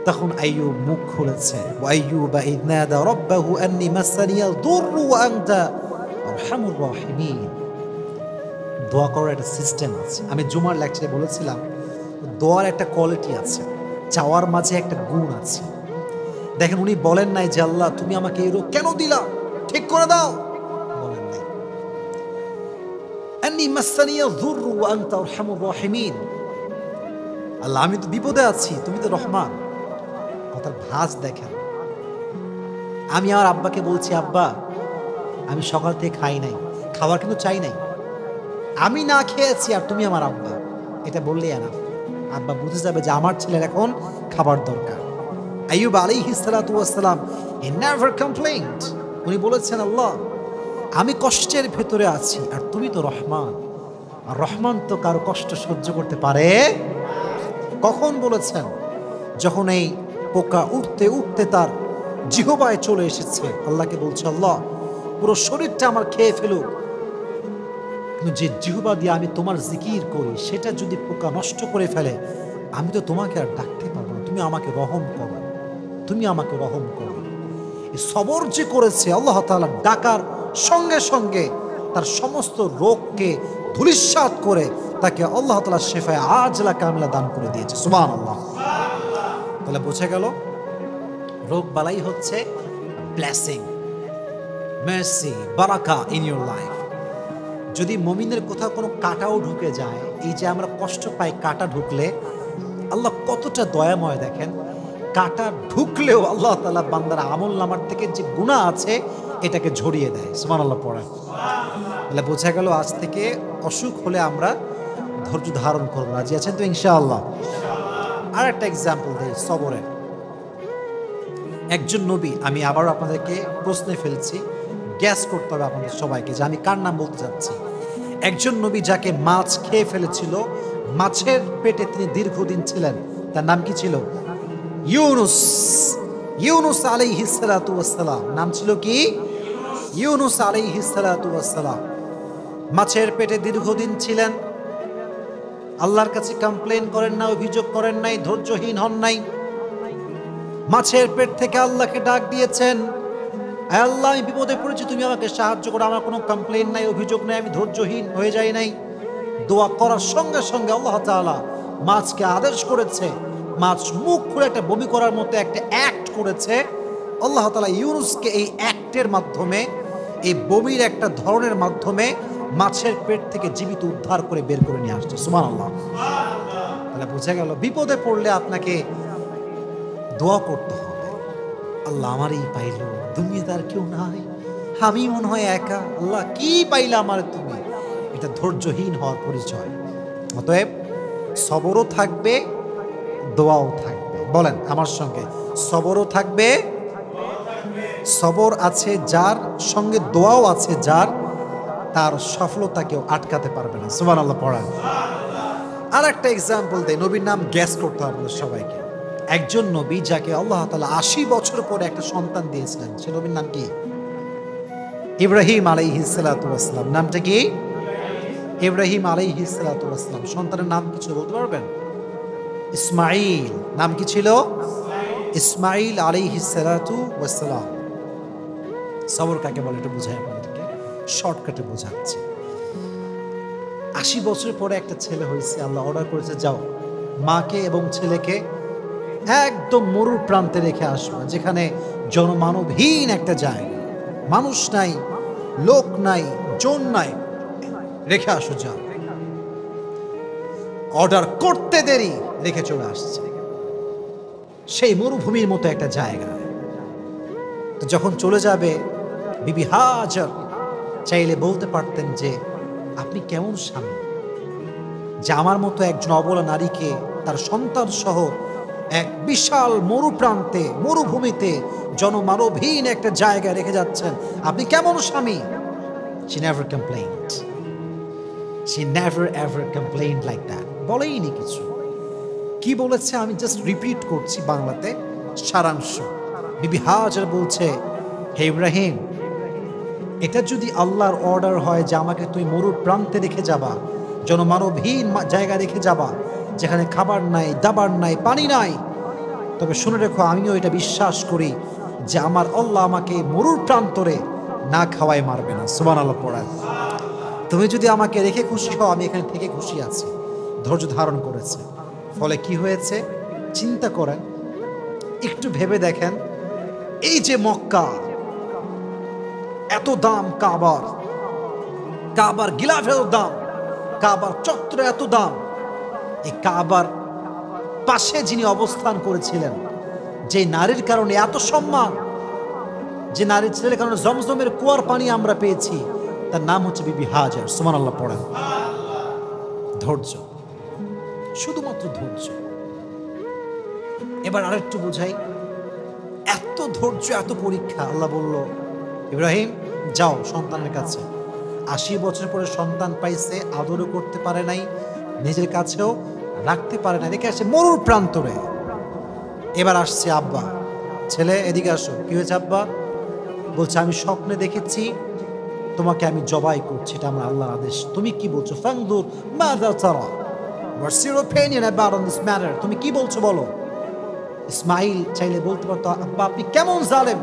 তখন আইয়ুব মুখ খুলেছে। ওয়াইয়ুবা ইয নাদা রাব্বাহু আন্নী মাসানিয়াল দুররু ওয়া আনতা আরহামুর রাহিমিন। দোয়া করার একটা সিস্টেম আছে। আমি জুমার লেকচারে বলেছিলাম, দোয়ার একটা কোয়ালিটি আছে, চাওয়ার মাঝে একটা গুণ আছে। দেখেন, উনি বলেন নাই যে আল্লাহ তুমি আমাকে এই রোগ কেন দিলা, ঠিক করে দাও, বলেন নাই। আন্নী মাসানিয়াল দুররু ওয়া আনতা আরহামুর রাহিমিন। আল্লাহ আমি তো বিপদে আছি, তুমি তো রহমান। কথার ভাঁজ দেখেন। আমি আমার আব্বাকে বলছি, আব্বা আমি সকাল থেকে খাই নাই, খাবার কিন্তু চাই নাই, আমি না খেয়েছি আর তুমি আমার আব্বা, এটা বললেই এনাফ। আব্বা বুঝে যাবে যে আমার ছেলের এখন খাবার দরকার। আইয়ুব আলাইহিস সালাতু ওয়াস সালাম হি নেভার কমপ্লেইনড। উনি বলেছেন, আল্লাহ আমি কষ্টের ভেতরে আছি আর তুমি তো রহমান, আর রহমান তো কারো কষ্ট সহ্য করতে পারে। কখন বলেছেন? যখন এই পোকা উঠতে উঠতে তার জিহবায় চলে এসেছে। আল্লাহকে বলছে, আল্লাহ পুরো শরীরটা আমার খেয়ে ফেলুক, কিন্তু যে জিহবা দিয়ে আমি তোমার জিকির করি সেটা যদি পোকা নষ্ট করে ফেলে, আমি তো তোমাকে আর ডাকতে পারবো না, তুমি আমাকে রহম করো, তুমি আমাকে রহম করো। এই সবর যে করেছে, আল্লাহ তাআলা ডাকার সঙ্গে সঙ্গে তার সমস্ত রোগকে ধূলিসাৎ করে তাকে আল্লাহ তাআলা শিফায়ে আজলা কামিলা দান করে দিয়েছে। সুবহানাল্লাহ। তাহলে বোঝা গেল, রোগ বালাই হচ্ছে ব্লেসিং, মার্সি, বারাকা ইন ইউর লাইফ। যদি মুমিনের কোথাও কোনো কাঁটাও ঢুকে যায়, এই যে আমরা কষ্ট পাই কাঁটা ঢুকলে, আল্লাহ কতটা দয়াময় দেখেন। কাঁটা ঢুকলেও আল্লাহ তাআলা বান্দার আমল নামার থেকে যে গুনাহ আছে এটাকে ঝরিয়ে দেয়। সুবহানাল্লাহ পড়েন। তাহলে বোঝা গেল, আজ থেকে অসুখ হলে আমরা ধৈর্য ধারণ করবো। রাজি আছেন তো ইনশাআল্লাহ? আর একটা এক্সাম্পল দেই সবরের। একজন নবী, আমি আবারও আপনাদেরকে প্রশ্নে ফেলছি, গ্যাস করতে হবে আপনাদের সবাইকে যে আমি কার নাম বলতে যাচ্ছি। একজন নবী যাকে মাছ খেয়ে ফেলেছিল, মাছের পেটে তিনি দীর্ঘদিন ছিলেন, তার নাম কি ছিল? ইউনুস। ইউনুস আলাইহিস সালাতু ওয়াস সালাম। নাম ছিল কি? ইউনুস আলাইহিস সালাতু ওয়াস সালাম। মাছের পেটে দীর্ঘদিন ছিলেন, আল্লাহর কাছে কমপ্লেন করেন না, অভিযোগ করেন নাই, ধৈর্যহীন হন নাই। মাছের পেট থেকে আল্লাহকে ডাক দিয়েছেন, আল্লাহ আমি বিপদে পড়েছি, তুমি আমাকে সাহায্য করো, আমার কোনো কমপ্লেন নাই, অভিযোগ নাই, আমি ধৈর্যহীন হয়ে যাই নাই। দোয়া করার সঙ্গে সঙ্গে আল্লাহ তাআলা মাছকে আদেশ করেছে, মাছ মুখ খুলে একটা বমি করার মতো একটা অ্যাক্ট করেছে। আল্লাহ তাআলা ইউনুসকে এই অ্যাক্টের মাধ্যমে, এই বমির একটা ধরনের মাধ্যমে মাছের পেট থেকে জীবিত উদ্ধার করে বের করে নিয়ে আসছে। সুবহানাল্লাহ। তাহলে বোঝা গেল, বিপদে পড়লে আপনাকে দোয়া করতে হবে। আল্লাহ আমারই পাইল, দুনিয়াদার কেউ নাই, আমি মনে হয় একা, আল্লাহ কি পাইলা আমার তুমি। এটা ধৈর্যহীন হওয়ার পরিচয়। অতএব সবরও থাকবে, দোয়াও থাকবে। বলেন আমার সঙ্গে, সবরও থাকবে। সবর আছে যার, সঙ্গে দোয়াও আছে যার, তার সফলতা কেউ আটকাতে পারবে না। সুবহানাল্লাহ পড়ান। আর একটা এক্সাম্পল দেয়, নবীর নাম গ্যাস করতে হবে সবাইকে। একজন নবী যাকে আল্লাহ তাআলা ৮০ বছর পরে একটা সন্তান দিয়েছিলেন, সে নবীর নাম কি? ইব্রাহিম আলাইহিস সালাতু ওয়াস সালাম। নামটা কি? ইব্রাহিম আলাইহিস সালাতু ওয়াস সালাম। সন্তানের নাম কিছু বলতে পারবেন? ইসমাঈল। নাম কি ছিল? ইসমাঈল আলাইহিস সালাতু ওয়াস সালাম। সবর কাকে বলে এটা বুঝাই আপনাদেরকে, শর্টকাটে বোঝাচ্ছি। ৮০ বছর পরে একটা ছেলে হয়েছে, আল্লাহ অর্ডার করেছে যাও মাকে এবং ছেলেকে একদম মরুর প্রান্তে রেখে আসবে, যেখানে জনমানবহীন একটা জায়গা, মানুষ নাই, লোক নাই, জন নাই, রেখে আসো যাও। অর্ডার করতে দেরি, রেখে চলে আসছে সেই মরুভূমির মতো একটা জায়গা। তো যখন চলে যাবে, বিবি হাজার চাইলে বলতে পারতেন যে আপনি কেমন স্বামী যে আমার মতো একজন অবলা নারীকে তার সন্তান সহ এক বিশাল মরুপ্রান্তে, মরুভূমিতে, জনমানবহীন একটা জায়গায় রেখে যাচ্ছেন, আপনি কেমন স্বামী? She never complained. She never ever complained like that. বলেইনি কিছু। কি বলেছে আমি জাস্ট রিপিট করছি বাংলাতে সারাংশ। বিবি হাজার বলছে, হে ইব্রাহিম, এটা যদি আল্লাহর অর্ডার হয় যে আমাকে তুই মরুর প্রান্তে রেখে যাবা, জনমানবহীন জায়গা রেখে যাবা, যেখানে খাবার নাই, দাবার নাই, পানি নাই, তবে শুনে রেখো আমিও এটা বিশ্বাস করি যে আমার আল্লাহ আমাকে মরুর প্রান্তরে না খাওয়ায় মারবে না। সুবহানাল্লাহ পড়ায়। তুমি যদি আমাকে রেখে খুশি হও, আমি এখানে থেকে খুশি আছি। ধৈর্য ধারণ করেছে। ফলে কি হয়েছে চিন্তা করেন, একটু ভেবে দেখেন, এই যে মক্কা, এত দাম কাবার, কাবার গিলাফের দাম, কাবার চত্বরে এত দাম, এই কাবার পাশে যিনি অবস্থান করেছিলেন, যে নারীর কারণে এত সম্মান, যে নারীর ছেলের কারণে জমজমের কুয়ার পানি আমরা পেয়েছি, তার নাম হচ্ছে বিবি হাজার। সুবহানাল্লাহ পড়েন। ধৈর্য, শুধুমাত্র ধৈর্য। এবার আরেকটু বুঝাই, এত ধৈর্য, এত পরীক্ষা। আল্লাহ বলল, ইব্রাহিম যাও সন্তানের কাছে। ৮০ বছর পরে সন্তান পাইছে, আদরও করতে পারে নাই, নিজের কাছেও রাখতে পারে না, রেখে আসছে মরুর প্রান্তরে। এবার আসছে আব্বা, ছেলে এদিকে আসো। কি হয়েছে আব্বা? বলছে আমি স্বপ্নে দেখেছি তোমাকে আমি জবাই করছি, এটা আমার আল্লাহর আদেশ। তুমি কি বলছো? ফাংদুর মাযা তারা, what's your opinion about on this matter? তুমি কি বলছো বলো। ইসমাইল চাইলে বলতে পারতো, আব্বা আপনি কেমন জালেম,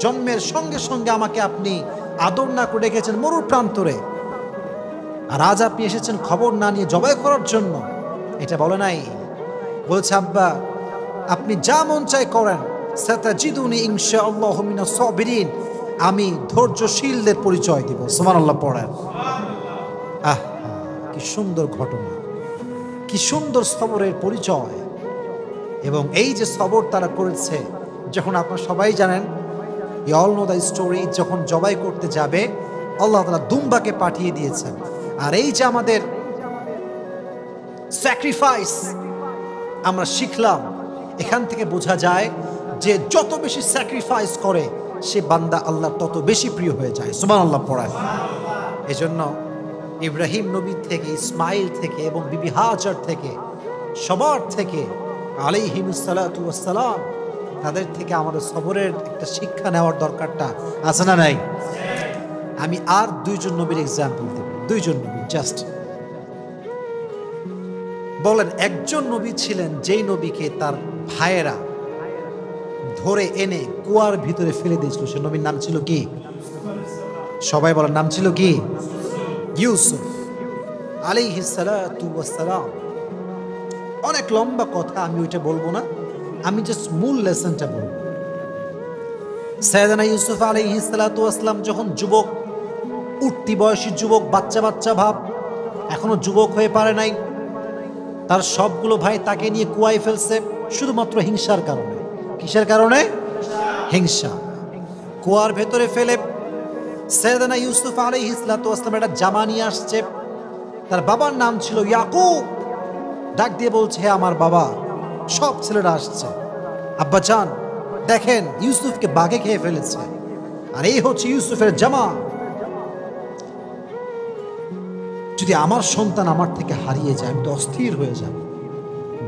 জন্মের সঙ্গে সঙ্গে আমাকে আপনি আদর না করে রেখেছেন মরুর প্রান্তরে, আর আজ আপনি এসেছেন খবর না নিয়ে জবাই করার জন্য। এটা বলে নাই। বলছে আব্বা আপনি যা মন চাই করেন, সাতাজিদুনি ইনশাআল্লাহু মিনাস সাবিরিন, আমি ধৈর্যশীলদের পরিচয় দিব। সুবহানাল্লাহ পড়েন। আহ কি সুন্দর ঘটনা, কি সুন্দর সবরের পরিচয়। এবং এই যে সবর তারা করেছে, যখন আপনারা সবাই জানেন, you all know the story, যখন জবাই করতে যাবে আল্লাহ তাআলা দুম্বাকে পাঠিয়ে দিয়েছেন। আর এই যে আমাদের স্যাক্রিফাইস আমরা শিখলাম, এখান থেকে বোঝা যায় যে যত বেশি স্যাক্রিফাইস করে সে বান্দা আল্লাহ তত বেশি প্রিয় হয়ে যায়। সুবহানাল্লাহ পড়ায়। এজন্য ইব্রাহিম নবী থেকে, ইসমাইল থেকে এবং বিবি হাজার থেকে, সবার থেকে আলাইহিমুস সালাতু ওয়াস সালাম, তাদের থেকে আমাদের সবরের একটা শিক্ষা নেওয়ার দরকারটা আছে না নাই? আমি আর দুইজন নবীর এক্সাম্পল দেব, দুইজন নবী জাস্ট। বলেন একজন নবী ছিলেন যেই নবীকে তার ভাইয়েরা ধরে এনে কুয়ার ভিতরে ফেলে দিয়েছিল, সে নবীর নাম ছিল কি? সবাই বলেন নাম ছিল কি? ইউসুফ আলাইহিস সালাতু ওয়াস সালাম। অনেক লম্বা কথা, আমি ওইটা বলবো না, আমি জাস্ট মূল লেসনটা বলবো। সাইয়েদনা ইউসুফ আলাইহিস সালাতু ওয়াস সালাম যখন যুবক, উঠতি বয়সী যুবক, বাচ্চা বাচ্চা ভাব, এখনো যুবক হয়ে পারে নাই, তার সবগুলো ভাই তাকে নিয়ে কুয়ায় ফেলছে শুধুমাত্র হিংসার কারণে। কিসের কারণে? হিংসা। কুয়ার ভেতরে ফেলে সাইয়েদনা ইউসুফ আলাইহিস সালাতু ওয়াস সালাম একটা জামা নিয়ে আসছে। তার বাবার নাম ছিল ইয়াকুব। ডাক দিয়ে বলছে, হে আমার বাবা, সব ছেলেরা আসছে, আব্বাজান দেখেন ইউসুফকে বাঘে খেয়ে ফেলেছে, আর এই হচ্ছে ইউসুফের জামা। যদি আমার সন্তান আমার থেকে হারিয়ে যায় আমি তো অস্থির হয়ে যাব,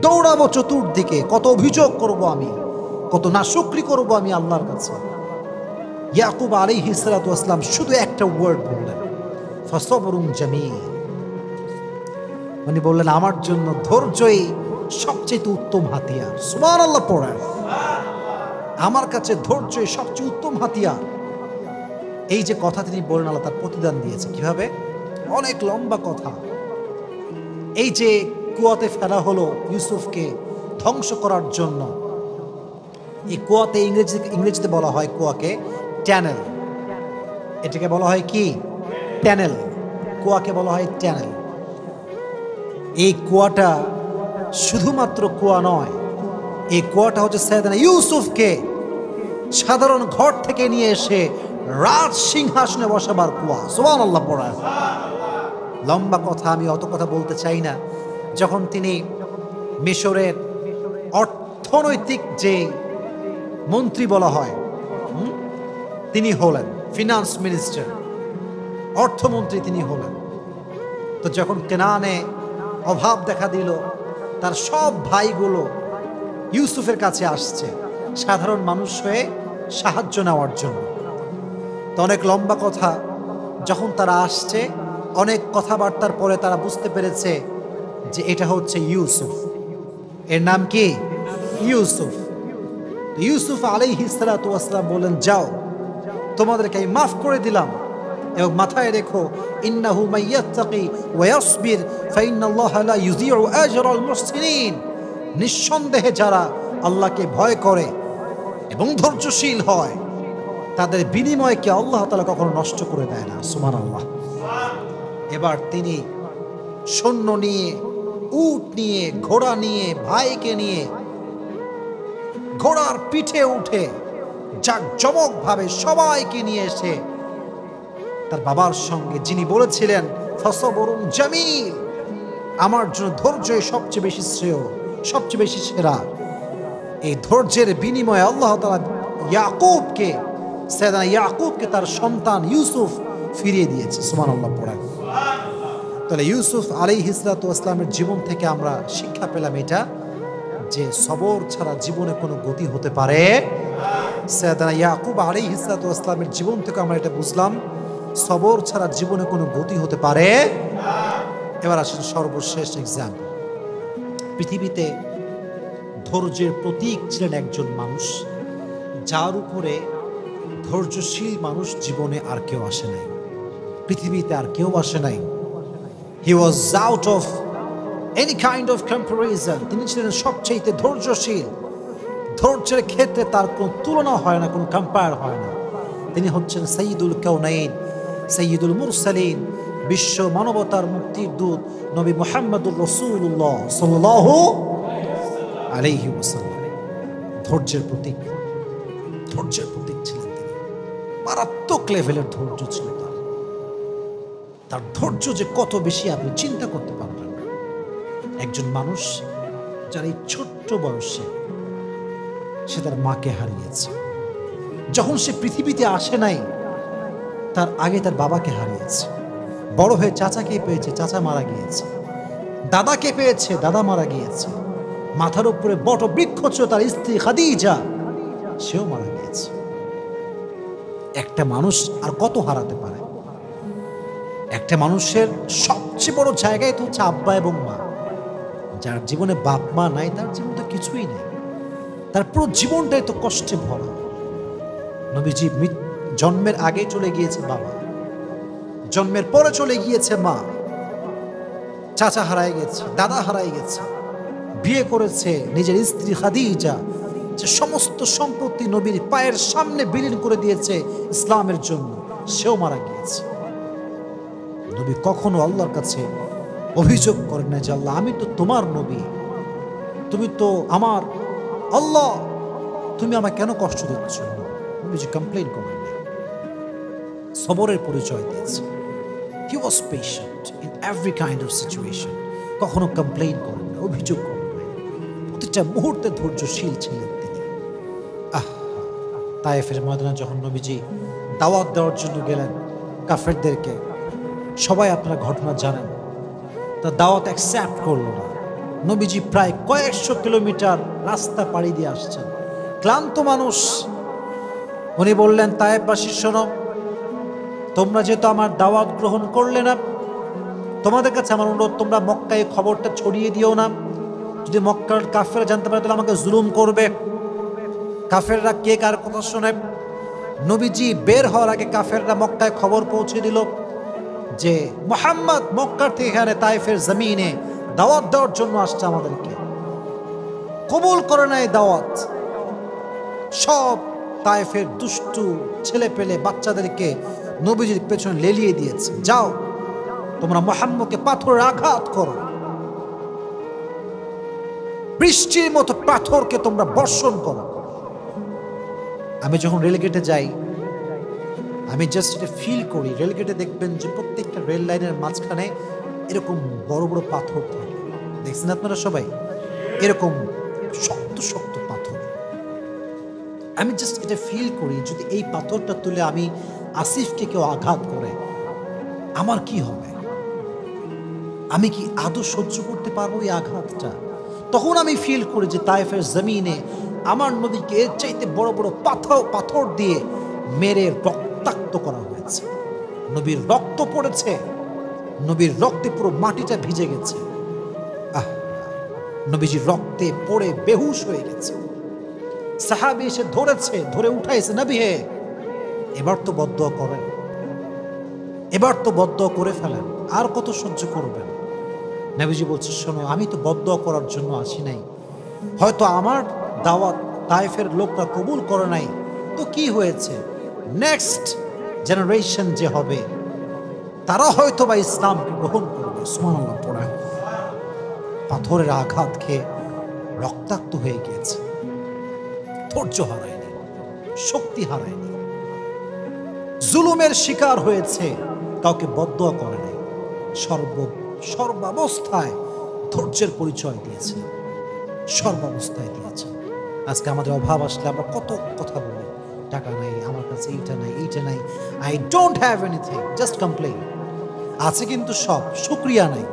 দৌড়াবো চতুর্দিকে, কত অভিযোগ করব আমি, কত নাশুকরি করব আমি আল্লাহর কাছে। ইয়াকুব আলাইহিস সালাতু ওয়াস সালাম শুধু একটা ওয়ার্ড বললেন, ফাসবরুন জামিল। উনি বললেন, আমার জন্য ধৈর্যই সবচেয়ে উত্তম হাতিয়ার। সুবহানাল্লাহ পড়েন। আমার কাছে ধৈর্যই সবচেয়ে উত্তম হাতিয়ার। এই যে কথা তিনি বললেন, আল্লাহ তার প্রতিদান দিয়েছে। কিভাবে? অনেক লম্বা কথা। এই যে কুয়াতে ফেলা হলো ইউসুফকে ধ্বংস করার জন্য, এই কুয়াতে ইংরেজিতে বলা হয় কুয়াকে ট্যানেল। এটাকে বলা হয় কি? ট্যানেল। কুয়াকে বলা হয় ট্যানেল। এই কুয়াটা শুধুমাত্র কুয়া নয়, এই কুয়াটা হচ্ছে সাইয়েদনা ইউসুফকে সাধারণ ঘর থেকে নিয়ে এসে রাজ সিংহাসনে বসাবার কুয়া। সুবহানাল্লাহ পড়া। লম্বা কথা, আমি অত কথা বলতে চাই না। যখন তিনি মিশরের অর্থনৈতিক যে মন্ত্রী বলা হয়, তিনি হলেন ফিনান্স মিনিস্টার, অর্থমন্ত্রী তিনি হলেন। তো যখন কেনানে অভাব দেখা দিল, তার সব ভাইগুলো ইউসুফের কাছে আসছে সাধারণ মানুষ হয়ে সাহায্য নেওয়ার জন্য। তো অনেক লম্বা কথা, যখন তারা আসছে অনেক কথাবার্তার পরে তারা বুঝতে পেরেছে যে এটা হচ্ছে ইউসুফ। এর নাম কি? ইউসুফ। ইউসুফ আলাইহিস সালাতু ওয়াস সালাম বলেন, যাও, তোমাদেরকে আমি মাফ করে দিলাম, এবং মাথায় রেখো, ইন্নাহু মাইয়াত্তাকি ওয়া ইয়াসবির ফাইন্নাল্লাহা লা ইউযিউ আজরাল মুহসিনিন। নিঃসন্দেহে যারা আল্লাহকে ভয় করে এবং ধৈর্যশীল হয় তাদের বিনিময়কে আল্লাহ তাআলা কখনো নষ্ট করে দেয় না। সুবহানাল্লাহ। এবার তিনি সৈন্য নিয়ে, উট নিয়ে, ঘোড়া নিয়ে, ভাইকে নিয়ে ঘোড়ার পিঠে উঠে জাঁকজমক ভাবে সবাইকে নিয়ে এসে তার বাবার সঙ্গে, যিনি বলেছিলেন ফাসবরুন জামিল, আমার জন্য ধৈর্যই সবচেয়ে বেশি শ্রেয়, সবচেয়ে বেশি সেরা, এই ধৈর্যের বিনিময়ে আল্লাহ তাআলা ইয়াকুবকে, সাইয়েদনা ইয়াকুবকে তার সন্তান ইউসুফ ফিরিয়ে দিয়েছে। সুবহানাল্লাহ পড়েন। তাহলে ইউসুফ আলাইহিস সালাতু ওয়াস সালামের জীবন থেকে আমরা শিক্ষা পেলাম এটা, যে সবর ছাড়া জীবনে কোনো গতি হতে পারে। সাইয়েদনা ইয়াকুব আলাইহিস সালাতু ওয়াস সালামের জীবন থেকে আমরা এটা বুঝলাম, সবর ছাড়া জীবনে কোনো গতি হতে পারে। এবার আসেন সর্বশেষ এক্সাম্পল। পৃথিবীতে ধৈর্যের প্রতীক ছিলেন একজন মানুষ, যার উপরে ধৈর্যশীল মানুষ জীবনে আর কেউ আসে নাই, পৃথিবীতে আর কেউ আসে নাই। He was out of any kind of comparison. তিনি ছিলেন সবচেয়ে ধৈর্যশীল। ধৈর্যের ক্ষেত্রে তার কোনো তুলনা হয় না, কোনো কম্পেয়ার হয় না। তিনি হচ্ছেন সাইয়্যিদুল কাউনাইন, সাইয়্যিদুল মুরসালিন, বিশ্ব মানবতার মুক্তির দূত নবী মুহাম্মদুর রাসূলুল্লাহ সাল্লাল্লাহু আলাইহি ওয়াসাল্লাম। ধৈর্যের প্রতীক, ধৈর্যের প্রতীক ছিলেন তিনি। মারাত্মক লেভেলের ধৈর্য ছিল তার। তার ধৈর্য যে কত বেশি আপনি চিন্তা করতে পারবেন না। একজন মানুষ যার এই ছোট্ট বয়সে সে তার মাকে হারিয়েছে, যখন সে পৃথিবীতে আসে নাই তার আগে তার বাবাকে হারিয়েছে, বড় হয়ে চাচাকে পেয়েছে, চাচা মারা গিয়েছে, দাদাকে পেয়েছে, দাদা মারা গিয়েছে, মাথার উপরে বট বৃক্ষ ছিল তার স্ত্রী খাদিজা, সেও মারা গিয়েছে। একটা মানুষ আর কত হারাতে পারে? একটা মানুষের সবচেয়ে বড় জায়গায় তো হচ্ছে আব্বা এবং মা। যার জীবনে বাপ মা নাই তার জীবন তো কিছুই নেই, তার পুরো জীবনটাই তো কষ্টে ভরা। নবীজি জন্মের আগে চলে গিয়েছে বাবা, জন্মের পরে চলে গিয়েছে মা, চাচা হারাই গেছে, দাদা হারাই গেছে, বিয়ে করেছে নিজের স্ত্রী খাদিজা, যে সমস্ত সম্পত্তি নবীর পায়ের সামনে বিলীন করে দিয়েছে ইসলামের জন্য, সেও মারা গিয়েছে। নবী কখনো আল্লাহর কাছে অভিযোগ করেন না যে আল্লাহ আমি তো তোমার নবী, তুমি তো আমার আল্লাহ, তুমি আমাকে কেন কষ্ট দিচ্ছ? নবীজি কমপ্লেন করেন, সবরের পরিচয় দিয়েছে। He was patient in every kind of situation. কখনো কমপ্লেন করেন না, অভিযোগ করেন না, প্রতিটা মুহূর্তে ধৈর্যশীল ছিলেন তিনি। তায়েফের ময়দানে যখন নবীজি দাওয়াত দেওয়ার জন্য গেলেন কাফেরদেরকে, সবাই আপনারা ঘটনা জানেন, তা দাওয়াত অ্যাকসেপ্ট করলো না। নবীজি প্রায় কয়েকশো কিলোমিটার রাস্তা পাড়ি দিয়ে আসছেন, ক্লান্ত মানুষ। উনি বললেন, তায়েফবাসী শোনো, তোমরা যেহেতু আমার দাওয়াত গ্রহণ করলে না, তোমাদের কাছে আমার অনুরোধ, তোমরা মক্কায় খবরটা ছড়িয়ে দিও না। যদি মক্কার কাফেররা জানতে পারে তাহলে আমাকে জুলুম করবে। কাফেররা কে কার কথা শোনে। নবীজি বের হওয়ার আগে কাফেররা মক্কায় খবর পৌঁছে দিল যে মুহাম্মদ মক্কার থেকে এখানে তায়েফের জমিনে দাওয়াত দেওয়ার জন্য আসছে, আমাদেরকে কবুল করে না এই দাওয়াত। সব তায়েফের দুষ্টু ছেলে পেলে বাচ্চাদেরকে নবীজির পেছনে লেলিয়ে দিয়েছে, যাও তোমরা মুহাম্মদকে পাথরের আঘাত করো, বৃষ্টির মতো পাথরকে তোমরা বর্ষণ করো। আমি যখন রেলগেটে যাই, আমি জাস্ট এটা ফিল করি। রেলগেটে দেখবেন যে প্রত্যেকটা রেল লাইনের মাঝখানে এরকম বড় বড় পাথর থাকে, দেখছেন আপনারা সবাই, এরকম শক্ত শক্ত পাথর। আমি জাস্ট এটা ফিল করি, যদি এই পাথরটা তুলে আমি আসিফকে কেউ আঘাত করে আমার কি হবে? আমি কি আদৌ সহ্য করতে পারবো এই আঘাতটা? তখন আমি ফিল করি যে তায়েফের জমিনে আমার নবীকে এর চাইতে বড় বড় পাথর দিয়ে মেরে রক্তাক্ত করা হয়েছে। নবীর রক্ত পড়েছে, নবীর রক্তে পুরো মাটিটা ভিজে গেছে। নবীজির রক্তে পড়ে বেহুশ হয়ে গেছে। সাহাবী এসে ধরেছে, ধরে উঠাইছে, নবী হে এবার তো বদদুয়া করেন, এবার তো বদদুয়া করে ফেলেন, আর কত সহ্য করবেন? নবীজি বলছে, শোনো, আমি তো বদদুয়া করার জন্য আসি নাই, হয়তো আমার দাওয়াত তায়েফের লোকরা কবুল করে নাই, তো কি হয়েছে, নেক্সট জেনারেশন যে হবে তারা হয়তো বা ইসলামকে গ্রহণ করবে। সুবহানাল্লাহ পড়া। পাথরের আঘাত খেয়ে রক্তাক্ত হয়ে গিয়েছে, ধৈর্য হারায়নি, শক্তি হারায়নি, জুলুমের শিকার হয়েছে, কাউকে বদদুয়া করে নাই, সর্বাবস্থায় ধৈর্যের পরিচয় দিয়েছে, সর্বাবস্থায় দিয়েছে। আজকে আমাদের অভাব আসলে আমরা কত কথা বলি, টাকা নাই, আমার কাছে এইটা নাই, এইটা নাই, I don't have anything, just complain. আছে কিন্তু সব, শুকরিয়া নাই।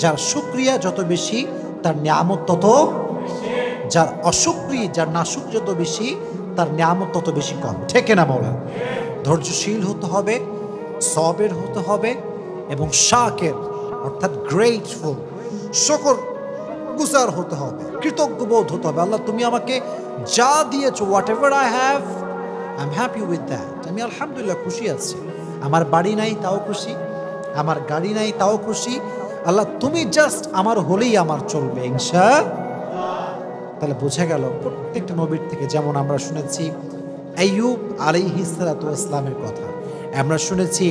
যার শুকরিয়া যত বেশি তার নিয়ামত তত, যার অশুকরি, যার নাশুক যত বেশি তার নিয়ামত তত বেশি কম। ঠিক না বলেন? ধৈর্যশীল হতে হবে, সবের হতে হবে, এবং শাকের অর্থাৎ গ্রেটফুল, শুকর গুজার হতে হবে, কৃতজ্ঞ বোধ হতে হবে। আল্লাহ তুমি আমাকে যা দিয়েছো, what ever I have, I am happy with that. আমি আলহামদুলিল্লাহ খুশি আছি। আমার বাড়ি নাই তাও খুশি, আমার গাড়ি নাই তাও খুশি। আল্লাহ তুমি জাস্ট আমার হলেই আমার চলবে ইনশাআল্লাহ। তাহলে বোঝা গেল প্রত্যেকটা নবীর থেকে, যেমন আমরা শুনেছি আইয়ুব আলাইহিস সালাতু ওয়াস সালামের কথা, আমরা শুনেছি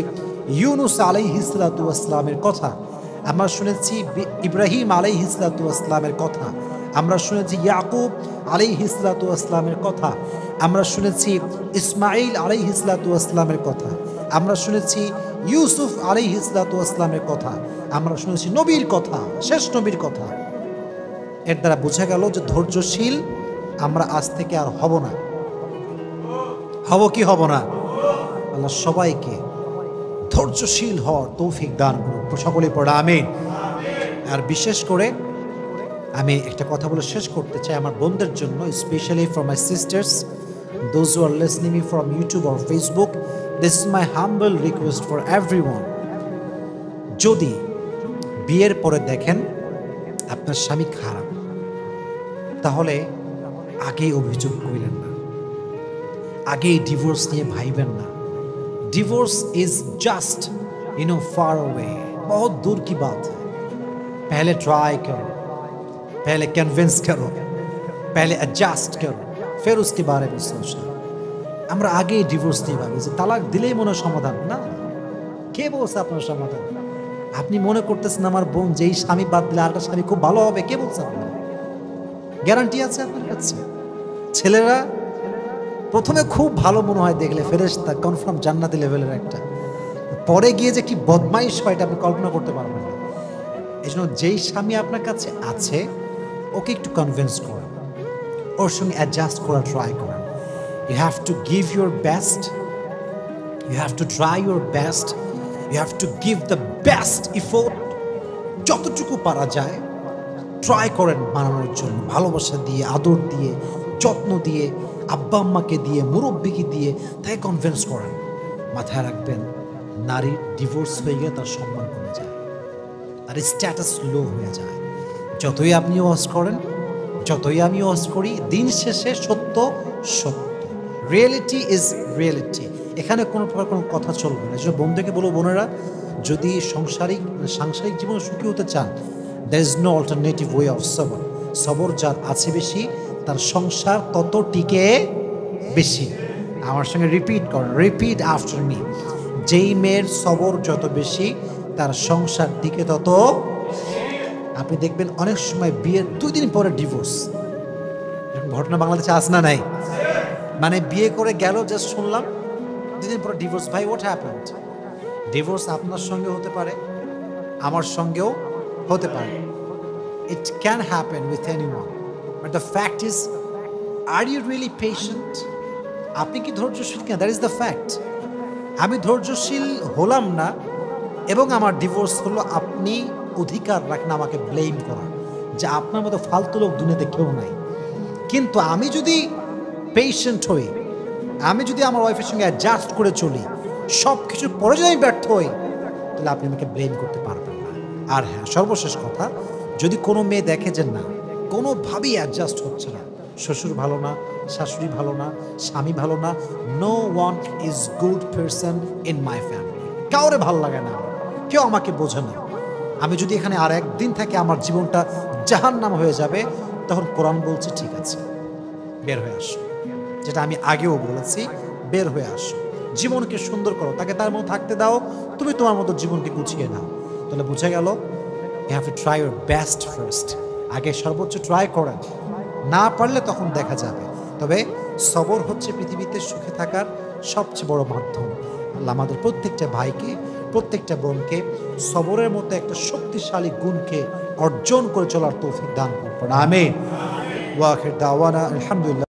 ইউনুস আলাইহিস সালাতু ওয়াস সালামের কথা, আমরা শুনেছি ইব্রাহিম আলাইহিস সালাতু ওয়াস সালামের কথা, আমরা শুনেছি ইয়াকুব আলাইহিস সালাতু ওয়াস সালামের কথা, আমরা শুনেছি ইসমাঈল আলাইহিস সালাতু ওয়াস সালামের কথা, আমরা শুনেছি ইউসুফ আলাইহিস সালাতু ওয়াস সালামের কথা, আমরা শুনেছি নবীর কথা, শেষ নবীর কথা। এর দ্বারা বোঝা গেল যে ধৈর্যশীল আমরা আজ থেকে আর হব না। হব কি হব না? আল্লাহ সবাইকে ধৈর্যশীল হওয়ার তৌফিক দান করুন। সকলে পড়া আমিন। আর বিশেষ করে আমি একটা কথা বলে শেষ করতে চাই আমার বোনদের জন্য, specially for my sisters, those who R listening me from YouTube or Facebook, this is my humble request for everyone. যদি বিয়ের পরে দেখেন আপনার স্বামী খারাপ, তাহলে আগেই অভিযোগ করিলেন না, আগেই ডিভোর্স নিয়ে ভাইবেন না। Divorce is just far away, बहुत दूर की बात है। पहले ट्राई करो, पहले कन्विंस करो, पहले एडजस्ट करो, फिर उसके बारे में सोचना। আমরা আগেই ডিভোর্স নিয়ে ভাবি যে তালাক দিলেই মনে সমাধান। না, কে বলছে আপনার সমাধান? আপনি মনে করতেছেন আমার বোন যেই স্বামী বাদ দিলে আরেকটা স্বামী খুব ভালো হবে, কে বলছে আপনার? গ্যারান্টি আছে আপনার কাছে? ছেলেরা প্রথমে খুব ভালো মনে হয় দেখলে, ফেরেশতা, কনফার্ম জান্নাতি লেভেলের একটা, পরে গিয়ে যে কি বদমাইশ হয় এটা আপনি কল্পনা করতে পারবেন না। এই জন্য যেই স্বামী আপনার কাছে আছে ওকে একটু কনভিন্স করেন, ওর সঙ্গে অ্যাডজাস্ট করার ট্রাই করেন। You have to give your best, you have to try your best, you have to give the best effort. যতটুকু পারা যায় ট্রাই করেন বানানোর জন্য, ভালোবাসা দিয়ে, আদর দিয়ে, যত্ন দিয়ে, আব্বা আম্মাকে দিয়ে, মুরব্বিকে দিয়ে তাই কনভিন্স করেন। মাথায় রাখবেন, নারীর ডিভোর্স হয়ে গেলে তার সম্মান কমে যায়, তার স্ট্যাটাস লো হয়ে যায়। যতই আপনি ওয়াজ করেন, যতই আমি ওয়াজ করি, দিন শেষে সত্য সত্য, রিয়েলিটি ইজ রিয়েলিটি। এখানে কোনো প্রকার কোনো কথা চলবে না। যে বন্ধুকে বলবো, বোনেরা, যদি সাংসারিক জীবনে সুখী হতে চান, there is no alternative way of সবর। সবর যার আছে বেশি, তার সংসার তত টিকে বেশি। আমার সঙ্গে রিপিট করেন, রিপিট আফটার মি। যেই মেয়ের সবর যত বেশি, তার সংসার টিকে তত। আপনি দেখবেন অনেক সময় বিয়ের 2 দিন পরে ডিভোর্স, ঘটনা বাংলাদেশে আস না নাই? মানে বিয়ে করে গেল, জাস্ট শুনলাম 2 দিন পরে ডিভোর্স। ভাই, হোয়াট হ্যাপেন্ড? ডিভোর্স আপনার সঙ্গে হতে পারে, আমার সঙ্গেও হতে পারে। It can happen with anyone, but the fact is, are you really patient? আপনি কি ধৈর্যশীল কিনা? That is the fact. আমি ধৈর্যশীল হলাম না এবং আমার ডিভোর্স হলো, আপনি অধিকার রাখেন আমাকে ব্লেম করার, যে আপনার মতো ফালতু লোক দুনিয়াতে কেউ নাই। কিন্তু আমি যদি পেশেন্ট হই, আমি যদি আমার ওয়াইফের সঙ্গে অ্যাডজাস্ট করে চলি, সব কিছুর পরে যদি আমি ব্যর্থ হই, তাহলে আপনি আমাকে ব্লেম করতে পারবেন না। আর হ্যাঁ, সর্বশেষ কথা, যদি কোনো মেয়ে দেখে যে না, কোনোভাবেই অ্যাডজাস্ট হচ্ছে না, শ্বশুর ভালো না, শাশুড়ি ভালো না, স্বামী ভালো না, no one is good person in my family, কাউরে ভালো লাগে না, কেউ আমাকে বোঝে না, আমি যদি এখানে আর একদিন থেকে আমার জীবনটা জাহান্নাম হয়ে যাবে, তখন কোরআন বলছে ঠিক আছে, বের হয়ে আসো। যেটা আমি আগেও বলেছি, বের হয়ে আসো, জীবনকে সুন্দর করো, তাকে তার মতো থাকতে দাও, তুমি তোমার মতো জীবনকে গুছিয়ে নাও। তাহলে বুঝে গেল, you have to try your best first. আগে সর্বোচ্চ ট্রাই করেন, না পারলে তখন দেখা যাবে। তবে সবর হচ্ছে পৃথিবীতে সুখে থাকার সবচেয়ে বড় মাধ্যম। আল্লাহ আমাদের প্রত্যেকটা ভাইকে, প্রত্যেকটা বোনকে সবরের মতো একটা শক্তিশালী গুণকে অর্জন করে চলার তৌফিক দান করুন। আমিন। ওয়া আখির দাওয়ানা আলহামদুলিল্লাহ।